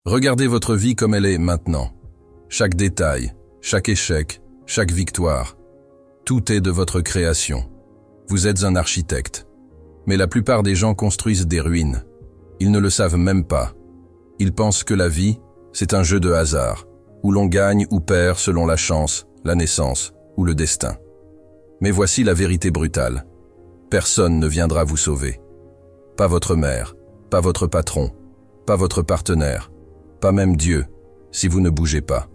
Regardez votre vie comme elle est maintenant. Chaque détail, chaque échec, chaque victoire. Tout est de votre création. Vous êtes un architecte. Mais la plupart des gens construisent des ruines. Ils ne le savent même pas. Ils pensent que la vie, c'est un jeu de hasard, où l'on gagne ou perd selon la chance, la naissance ou le destin. Mais voici la vérité brutale. Personne ne viendra vous sauver. Pas votre mère, pas votre patron, pas votre partenaire, pas même Dieu, si vous ne bougez pas.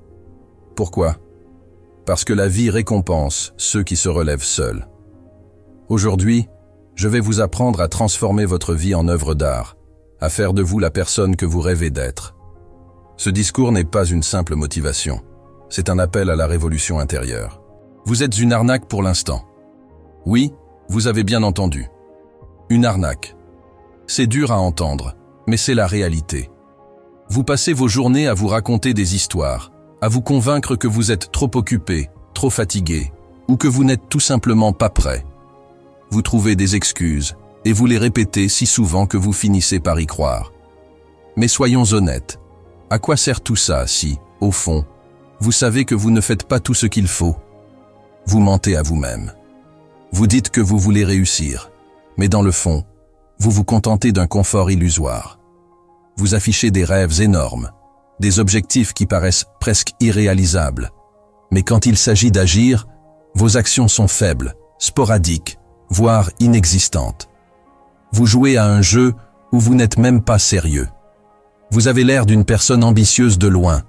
Pourquoi? Parce que la vie récompense ceux qui se relèvent seuls. Aujourd'hui, je vais vous apprendre à transformer votre vie en œuvre d'art, à faire de vous la personne que vous rêvez d'être. Ce discours n'est pas une simple motivation, c'est un appel à la révolution intérieure. Vous êtes une arnaque pour l'instant. Oui, vous avez bien entendu. Une arnaque. C'est dur à entendre, mais c'est la réalité. Vous passez vos journées à vous raconter des histoires, à vous convaincre que vous êtes trop occupé, trop fatigué, ou que vous n'êtes tout simplement pas prêt. Vous trouvez des excuses, et vous les répétez si souvent que vous finissez par y croire. Mais soyons honnêtes, à quoi sert tout ça si, au fond, vous savez que vous ne faites pas tout ce qu'il faut? Vous mentez à vous-même. Vous dites que vous voulez réussir, mais dans le fond, vous vous contentez d'un confort illusoire. Vous affichez des rêves énormes, des objectifs qui paraissent presque irréalisables. Mais quand il s'agit d'agir, vos actions sont faibles, sporadiques, voire inexistantes. Vous jouez à un jeu où vous n'êtes même pas sérieux. Vous avez l'air d'une personne ambitieuse de loin,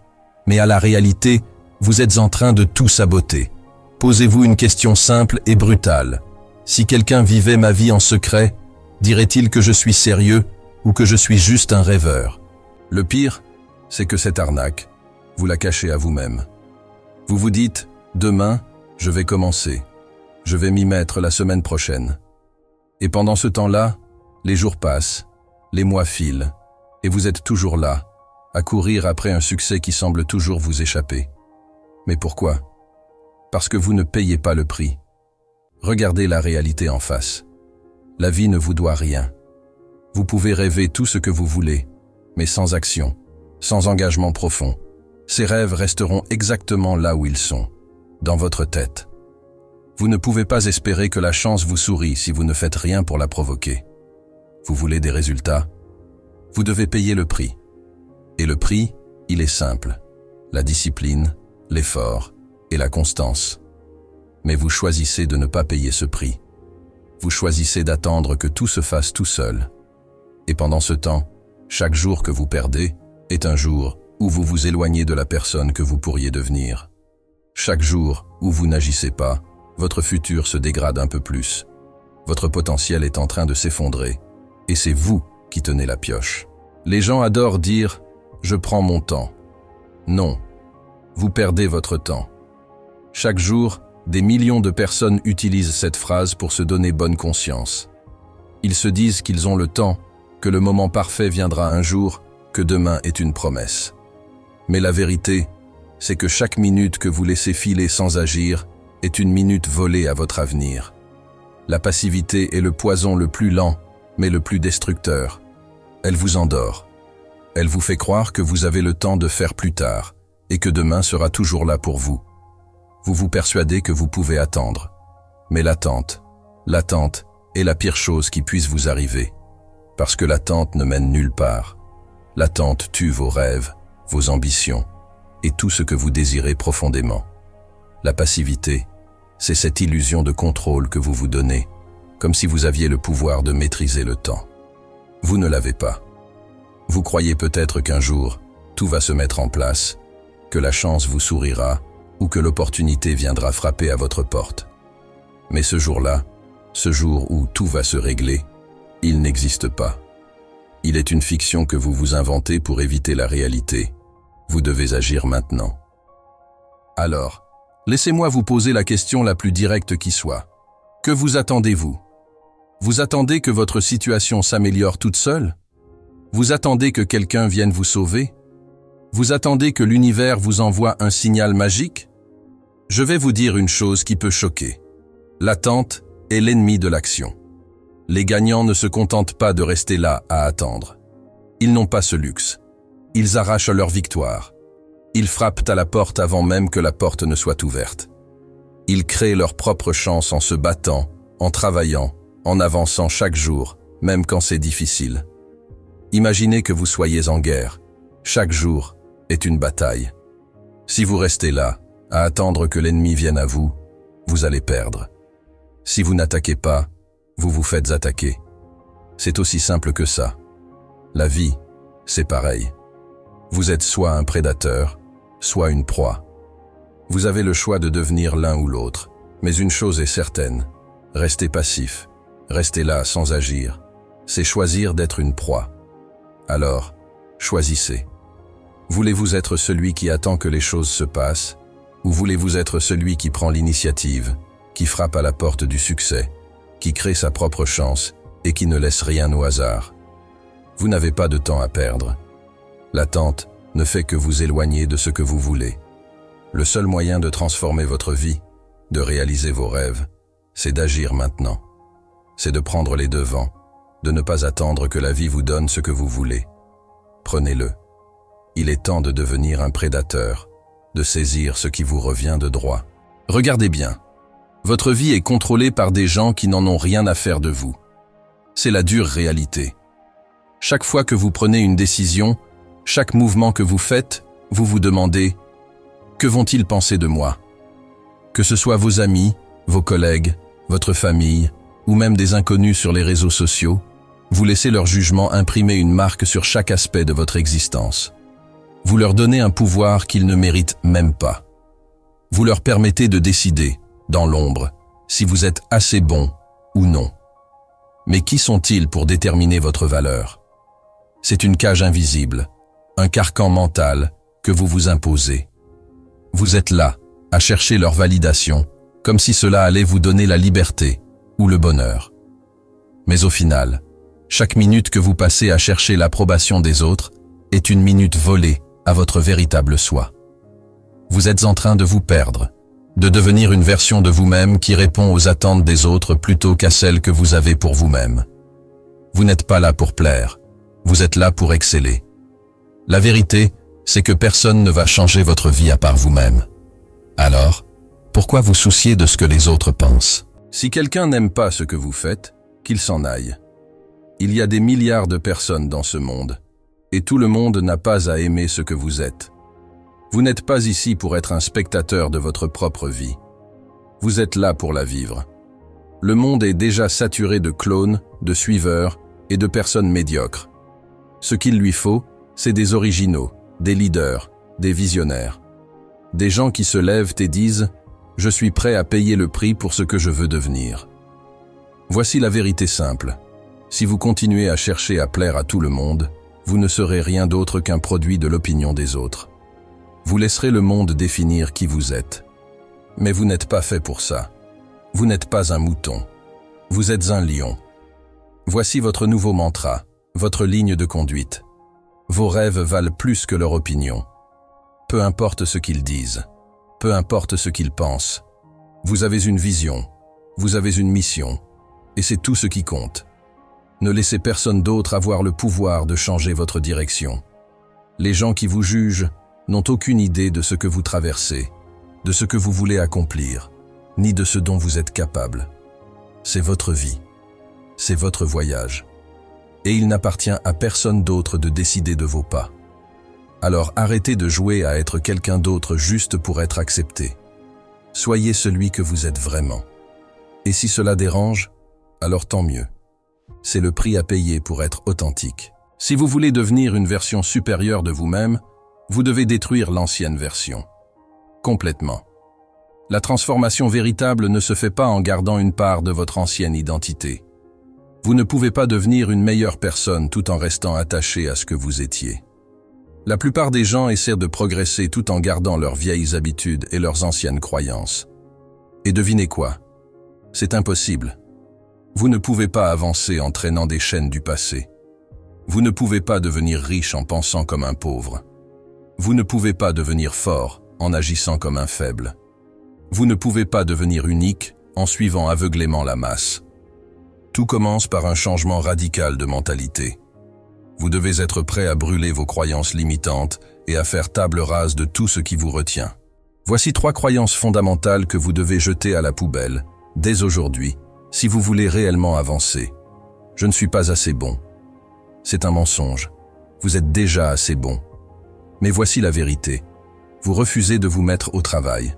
mais à la réalité, vous êtes en train de tout saboter. Posez-vous une question simple et brutale. Si quelqu'un vivait ma vie en secret, dirait-il que je suis sérieux ou que je suis juste un rêveur? Le pire, c'est que cette arnaque, vous la cachez à vous-même. Vous vous dites, demain, je vais commencer. Je vais m'y mettre la semaine prochaine. Et pendant ce temps-là, les jours passent, les mois filent, et vous êtes toujours là, à courir après un succès qui semble toujours vous échapper. Mais pourquoi? Parce que vous ne payez pas le prix. Regardez la réalité en face. La vie ne vous doit rien. Vous pouvez rêver tout ce que vous voulez, mais sans action, sans engagement profond. Ces rêves resteront exactement là où ils sont, dans votre tête. Vous ne pouvez pas espérer que la chance vous sourie si vous ne faites rien pour la provoquer. Vous voulez des résultats? Vous devez payer le prix. Et le prix, il est simple. La discipline, l'effort et la constance. Mais vous choisissez de ne pas payer ce prix. Vous choisissez d'attendre que tout se fasse tout seul. Et pendant ce temps, chaque jour que vous perdez est un jour où vous vous éloignez de la personne que vous pourriez devenir. Chaque jour où vous n'agissez pas, votre futur se dégrade un peu plus. Votre potentiel est en train de s'effondrer. Et c'est vous qui tenez la pioche. Les gens adorent dire « je prends mon temps ». Non, vous perdez votre temps. Chaque jour, des millions de personnes utilisent cette phrase pour se donner bonne conscience. Ils se disent qu'ils ont le temps, que le moment parfait viendra un jour, que demain est une promesse. Mais la vérité, c'est que chaque minute que vous laissez filer sans agir est une minute volée à votre avenir. La passivité est le poison le plus lent, mais le plus destructeur. Elle vous endort. Elle vous fait croire que vous avez le temps de faire plus tard, et que demain sera toujours là pour vous. Vous vous persuadez que vous pouvez attendre. Mais l'attente est la pire chose qui puisse vous arriver. Parce que l'attente ne mène nulle part. L'attente tue vos rêves, vos ambitions, et tout ce que vous désirez profondément. La passivité, c'est cette illusion de contrôle que vous vous donnez, comme si vous aviez le pouvoir de maîtriser le temps. Vous ne l'avez pas. Vous croyez peut-être qu'un jour, tout va se mettre en place, que la chance vous sourira, ou que l'opportunité viendra frapper à votre porte. Mais ce jour-là, ce jour où tout va se régler, il n'existe pas. Il est une fiction que vous vous inventez pour éviter la réalité. Vous devez agir maintenant. Alors, laissez-moi vous poser la question la plus directe qui soit. Que vous attendez-vous? Vous attendez que votre situation s'améliore toute seule? Vous attendez que quelqu'un vienne vous sauver? Vous attendez que l'univers vous envoie un signal magique? Je vais vous dire une chose qui peut choquer. L'attente est l'ennemi de l'action. Les gagnants ne se contentent pas de rester là à attendre. Ils n'ont pas ce luxe. Ils arrachent leur victoire. Ils frappent à la porte avant même que la porte ne soit ouverte. Ils créent leur propre chance en se battant, en travaillant, en avançant chaque jour, même quand c'est difficile. Imaginez que vous soyez en guerre. Chaque jour est une bataille. Si vous restez là, à attendre que l'ennemi vienne à vous, vous allez perdre. Si vous n'attaquez pas, vous vous faites attaquer. C'est aussi simple que ça. La vie, c'est pareil. Vous êtes soit un prédateur, soit une proie. Vous avez le choix de devenir l'un ou l'autre, mais une chose est certaine, rester passif, rester là sans agir, c'est choisir d'être une proie. Alors, choisissez. Voulez-vous être celui qui attend que les choses se passent, ou voulez-vous être celui qui prend l'initiative, qui frappe à la porte du succès, qui crée sa propre chance et qui ne laisse rien au hasard? Vous n'avez pas de temps à perdre. L'attente ne fait que vous éloigner de ce que vous voulez. Le seul moyen de transformer votre vie, de réaliser vos rêves, c'est d'agir maintenant. C'est de prendre les devants, de ne pas attendre que la vie vous donne ce que vous voulez. Prenez-le. Il est temps de devenir un prédateur, de saisir ce qui vous revient de droit. Regardez bien. Votre vie est contrôlée par des gens qui n'en ont rien à faire de vous. C'est la dure réalité. Chaque fois que vous prenez une décision, chaque mouvement que vous faites, vous vous demandez « Que vont-ils penser de moi ?» Que ce soit vos amis, vos collègues, votre famille, ou même des inconnus sur les réseaux sociaux, vous laissez leur jugement imprimer une marque sur chaque aspect de votre existence. Vous leur donnez un pouvoir qu'ils ne méritent même pas. Vous leur permettez de décider, dans l'ombre, si vous êtes assez bon ou non. Mais qui sont-ils pour déterminer votre valeur? C'est une cage invisible, un carcan mental que vous vous imposez. Vous êtes là, à chercher leur validation, comme si cela allait vous donner la liberté ou le bonheur. Mais au final, chaque minute que vous passez à chercher l'approbation des autres est une minute volée à votre véritable soi. Vous êtes en train de vous perdre, de devenir une version de vous-même qui répond aux attentes des autres plutôt qu'à celles que vous avez pour vous-même. Vous n'êtes pas là pour plaire, vous êtes là pour exceller. La vérité, c'est que personne ne va changer votre vie à part vous-même. Alors, pourquoi vous soucier de ce que les autres pensent? Si quelqu'un n'aime pas ce que vous faites, qu'il s'en aille. Il y a des milliards de personnes dans ce monde, et tout le monde n'a pas à aimer ce que vous êtes. Vous n'êtes pas ici pour être un spectateur de votre propre vie. Vous êtes là pour la vivre. Le monde est déjà saturé de clones, de suiveurs et de personnes médiocres. Ce qu'il lui faut, c'est des originaux, des leaders, des visionnaires. Des gens qui se lèvent et disent « Je suis prêt à payer le prix pour ce que je veux devenir ». Voici la vérité simple. Si vous continuez à chercher à plaire à tout le monde, vous ne serez rien d'autre qu'un produit de l'opinion des autres. Vous laisserez le monde définir qui vous êtes. Mais vous n'êtes pas fait pour ça. Vous n'êtes pas un mouton. Vous êtes un lion. Voici votre nouveau mantra, votre ligne de conduite. Vos rêves valent plus que leur opinion. Peu importe ce qu'ils disent, peu importe ce qu'ils pensent. Vous avez une vision, vous avez une mission, et c'est tout ce qui compte. Ne laissez personne d'autre avoir le pouvoir de changer votre direction. Les gens qui vous jugent n'ont aucune idée de ce que vous traversez, de ce que vous voulez accomplir, ni de ce dont vous êtes capable. C'est votre vie, c'est votre voyage. Et il n'appartient à personne d'autre de décider de vos pas. Alors arrêtez de jouer à être quelqu'un d'autre juste pour être accepté. Soyez celui que vous êtes vraiment. Et si cela dérange, alors tant mieux. C'est le prix à payer pour être authentique. Si vous voulez devenir une version supérieure de vous-même, vous devez détruire l'ancienne version. Complètement. La transformation véritable ne se fait pas en gardant une part de votre ancienne identité. Vous ne pouvez pas devenir une meilleure personne tout en restant attaché à ce que vous étiez. La plupart des gens essaient de progresser tout en gardant leurs vieilles habitudes et leurs anciennes croyances. Et devinez quoi? C'est impossible. Vous ne pouvez pas avancer en traînant des chaînes du passé. Vous ne pouvez pas devenir riche en pensant comme un pauvre. Vous ne pouvez pas devenir fort en agissant comme un faible. Vous ne pouvez pas devenir unique en suivant aveuglément la masse. Tout commence par un changement radical de mentalité. Vous devez être prêt à brûler vos croyances limitantes et à faire table rase de tout ce qui vous retient. Voici 3 croyances fondamentales que vous devez jeter à la poubelle, dès aujourd'hui, si vous voulez réellement avancer. Je ne suis pas assez bon. C'est un mensonge. Vous êtes déjà assez bon. Mais voici la vérité. Vous refusez de vous mettre au travail.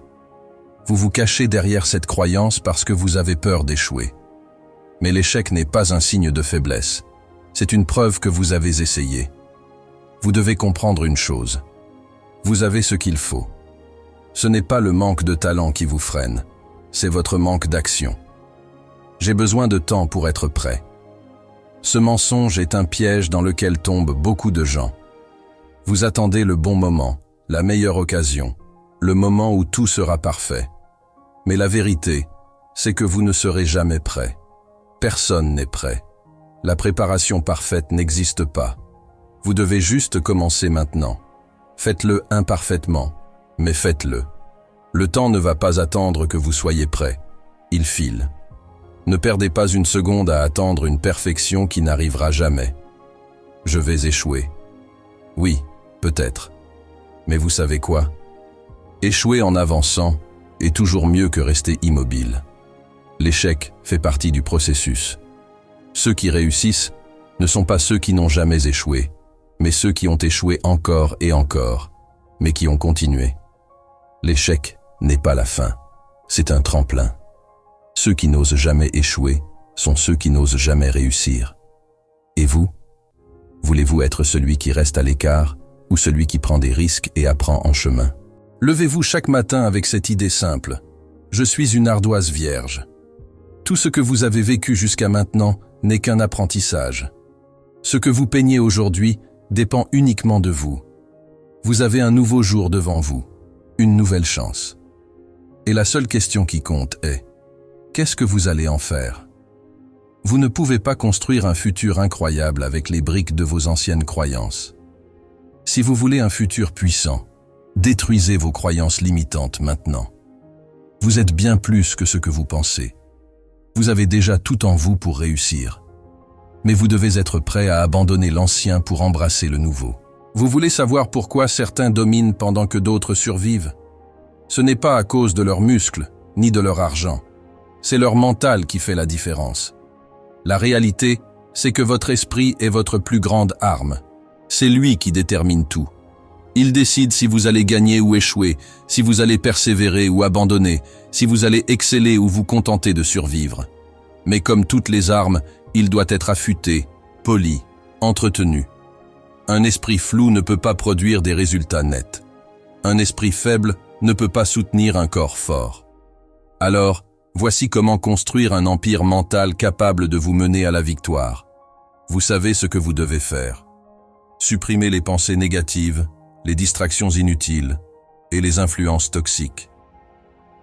Vous vous cachez derrière cette croyance parce que vous avez peur d'échouer. Mais l'échec n'est pas un signe de faiblesse. C'est une preuve que vous avez essayé. Vous devez comprendre une chose. Vous avez ce qu'il faut. Ce n'est pas le manque de talent qui vous freine, c'est votre manque d'action. J'ai besoin de temps pour être prêt. Ce mensonge est un piège dans lequel tombent beaucoup de gens. Vous attendez le bon moment, la meilleure occasion, le moment où tout sera parfait. Mais la vérité, c'est que vous ne serez jamais prêt. Personne n'est prêt. La préparation parfaite n'existe pas. Vous devez juste commencer maintenant. Faites-le imparfaitement, mais faites-le. Le temps ne va pas attendre que vous soyez prêt. Il file. Ne perdez pas une seconde à attendre une perfection qui n'arrivera jamais. Je vais échouer. Oui, peut-être. Mais vous savez quoi? Échouer en avançant est toujours mieux que rester immobile. L'échec fait partie du processus. Ceux qui réussissent ne sont pas ceux qui n'ont jamais échoué, mais ceux qui ont échoué encore et encore, mais qui ont continué. L'échec n'est pas la fin, c'est un tremplin. Ceux qui n'osent jamais échouer sont ceux qui n'osent jamais réussir. Et vous? Voulez-vous être celui qui reste à l'écart ou celui qui prend des risques et apprend en chemin? Levez-vous chaque matin avec cette idée simple. Je suis une ardoise vierge. Tout ce que vous avez vécu jusqu'à maintenant n'est qu'un apprentissage. Ce que vous peignez aujourd'hui dépend uniquement de vous. Vous avez un nouveau jour devant vous, une nouvelle chance. Et la seule question qui compte est, qu'est-ce que vous allez en faire? Vous ne pouvez pas construire un futur incroyable avec les briques de vos anciennes croyances. Si vous voulez un futur puissant, détruisez vos croyances limitantes maintenant. Vous êtes bien plus que ce que vous pensez. Vous avez déjà tout en vous pour réussir. Mais vous devez être prêt à abandonner l'ancien pour embrasser le nouveau. Vous voulez savoir pourquoi certains dominent pendant que d'autres survivent? Ce n'est pas à cause de leurs muscles, ni de leur argent. C'est leur mental qui fait la différence. La réalité, c'est que votre esprit est votre plus grande arme. C'est lui qui détermine tout. Il décide si vous allez gagner ou échouer, si vous allez persévérer ou abandonner, si vous allez exceller ou vous contenter de survivre. Mais comme toutes les armes, il doit être affûté, poli, entretenu. Un esprit flou ne peut pas produire des résultats nets. Un esprit faible ne peut pas soutenir un corps fort. Alors, voici comment construire un empire mental capable de vous mener à la victoire. Vous savez ce que vous devez faire. Supprimez les pensées négatives, les distractions inutiles et les influences toxiques.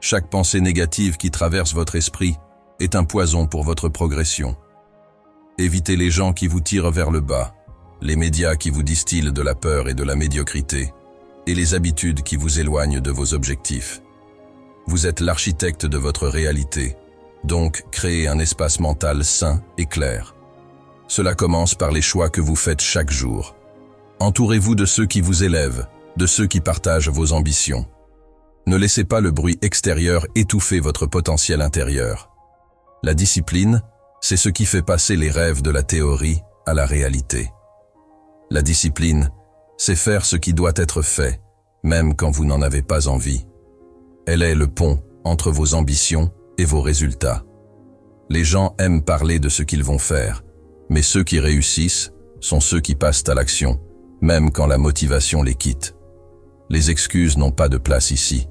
Chaque pensée négative qui traverse votre esprit est un poison pour votre progression. Évitez les gens qui vous tirent vers le bas, les médias qui vous distillent de la peur et de la médiocrité, et les habitudes qui vous éloignent de vos objectifs. Vous êtes l'architecte de votre réalité, donc créez un espace mental sain et clair. Cela commence par les choix que vous faites chaque jour. Entourez-vous de ceux qui vous élèvent, de ceux qui partagent vos ambitions. Ne laissez pas le bruit extérieur étouffer votre potentiel intérieur. La discipline, c'est ce qui fait passer les rêves de la théorie à la réalité. La discipline, c'est faire ce qui doit être fait, même quand vous n'en avez pas envie. Elle est le pont entre vos ambitions et vos résultats. Les gens aiment parler de ce qu'ils vont faire, mais ceux qui réussissent sont ceux qui passent à l'action, même quand la motivation les quitte. Les excuses n'ont pas de place ici.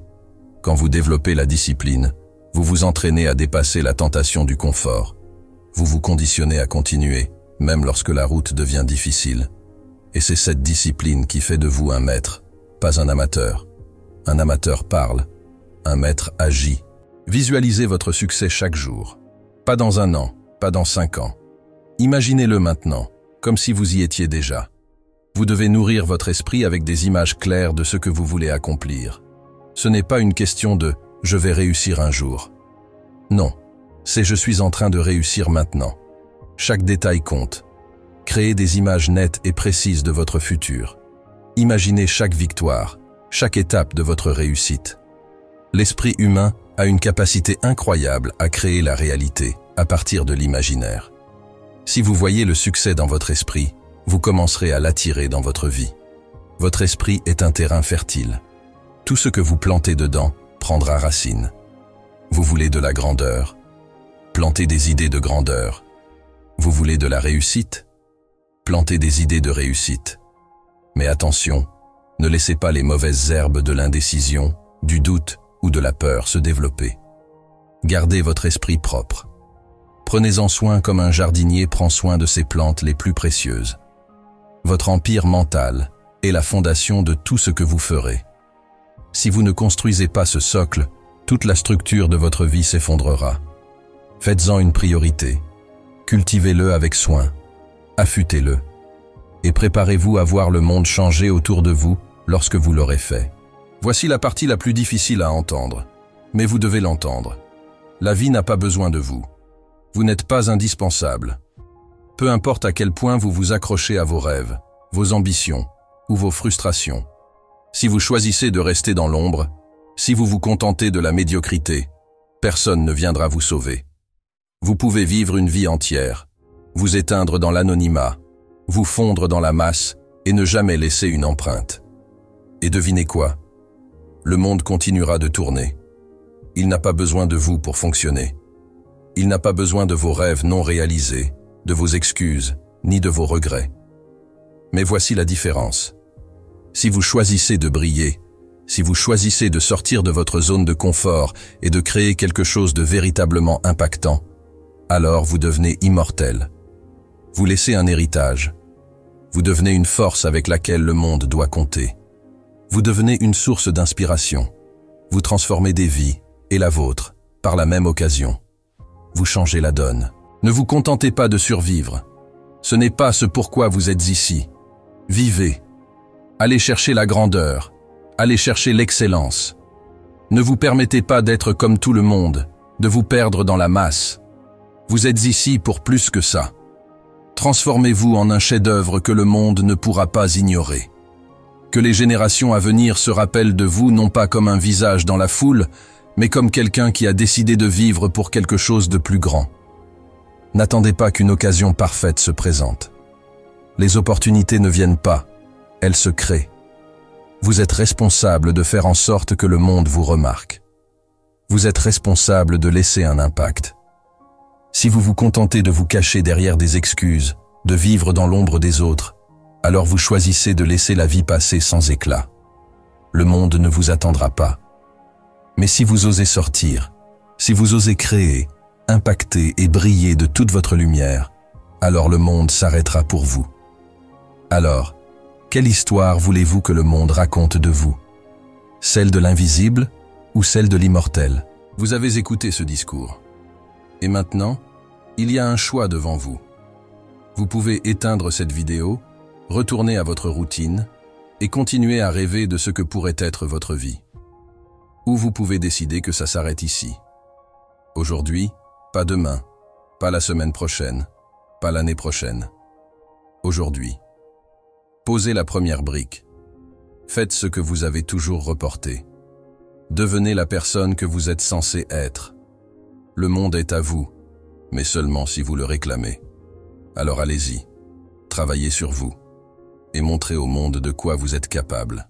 Quand vous développez la discipline, vous vous entraînez à dépasser la tentation du confort. Vous vous conditionnez à continuer, même lorsque la route devient difficile. Et c'est cette discipline qui fait de vous un maître, pas un amateur. Un amateur parle, un maître agit. Visualisez votre succès chaque jour. Pas dans 1 an, pas dans 5 ans. Imaginez-le maintenant, comme si vous y étiez déjà. Vous devez nourrir votre esprit avec des images claires de ce que vous voulez accomplir. Ce n'est pas une question de « je vais réussir un jour ». Non, c'est « je suis en train de réussir maintenant ». Chaque détail compte. Créez des images nettes et précises de votre futur. Imaginez chaque victoire, chaque étape de votre réussite. L'esprit humain a une capacité incroyable à créer la réalité à partir de l'imaginaire. Si vous voyez le succès dans votre esprit, vous commencerez à l'attirer dans votre vie. Votre esprit est un terrain fertile. Tout ce que vous plantez dedans prendra racine. Vous voulez de la grandeur? Plantez des idées de grandeur. Vous voulez de la réussite? Plantez des idées de réussite. Mais attention, ne laissez pas les mauvaises herbes de l'indécision, du doute ou de la peur se développer. Gardez votre esprit propre. Prenez-en soin comme un jardinier prend soin de ses plantes les plus précieuses. Votre empire mental est la fondation de tout ce que vous ferez. Si vous ne construisez pas ce socle, toute la structure de votre vie s'effondrera. Faites-en une priorité. Cultivez-le avec soin. Affûtez-le. Et préparez-vous à voir le monde changer autour de vous lorsque vous l'aurez fait. Voici la partie la plus difficile à entendre. Mais vous devez l'entendre. La vie n'a pas besoin de vous. Vous n'êtes pas indispensable. Peu importe à quel point vous vous accrochez à vos rêves, vos ambitions ou vos frustrations. Si vous choisissez de rester dans l'ombre, si vous vous contentez de la médiocrité, personne ne viendra vous sauver. Vous pouvez vivre une vie entière, vous éteindre dans l'anonymat, vous fondre dans la masse et ne jamais laisser une empreinte. Et devinez quoi? Le monde continuera de tourner. Il n'a pas besoin de vous pour fonctionner. Il n'a pas besoin de vos rêves non réalisés, de vos excuses, ni de vos regrets. Mais voici la différence. Si vous choisissez de briller, si vous choisissez de sortir de votre zone de confort et de créer quelque chose de véritablement impactant, alors vous devenez immortel. Vous laissez un héritage. Vous devenez une force avec laquelle le monde doit compter. Vous devenez une source d'inspiration. Vous transformez des vies, et la vôtre, par la même occasion. Vous changez la donne. Ne vous contentez pas de survivre. Ce n'est pas ce pourquoi vous êtes ici. Vivez. Allez chercher la grandeur. Allez chercher l'excellence. Ne vous permettez pas d'être comme tout le monde, de vous perdre dans la masse. Vous êtes ici pour plus que ça. Transformez-vous en un chef-d'œuvre que le monde ne pourra pas ignorer. Que les générations à venir se rappellent de vous non pas comme un visage dans la foule, mais comme quelqu'un qui a décidé de vivre pour quelque chose de plus grand. N'attendez pas qu'une occasion parfaite se présente. Les opportunités ne viennent pas, elles se créent. Vous êtes responsable de faire en sorte que le monde vous remarque. Vous êtes responsable de laisser un impact. Si vous vous contentez de vous cacher derrière des excuses, de vivre dans l'ombre des autres, alors vous choisissez de laisser la vie passer sans éclat. Le monde ne vous attendra pas. Mais si vous osez sortir, si vous osez créer, impacter et briller de toute votre lumière, alors le monde s'arrêtera pour vous. Alors, quelle histoire voulez-vous que le monde raconte de vous? Celle de l'invisible ou celle de l'immortel? Vous avez écouté ce discours. Et maintenant, il y a un choix devant vous. Vous pouvez éteindre cette vidéo, retourner à votre routine et continuer à rêver de ce que pourrait être votre vie. Ou vous pouvez décider que ça s'arrête ici. Aujourd'hui, pas demain, pas la semaine prochaine, pas l'année prochaine. Aujourd'hui. Posez la première brique. Faites ce que vous avez toujours reporté. Devenez la personne que vous êtes censé être. Le monde est à vous, mais seulement si vous le réclamez. Alors allez-y, travaillez sur vous et montrez au monde de quoi vous êtes capable.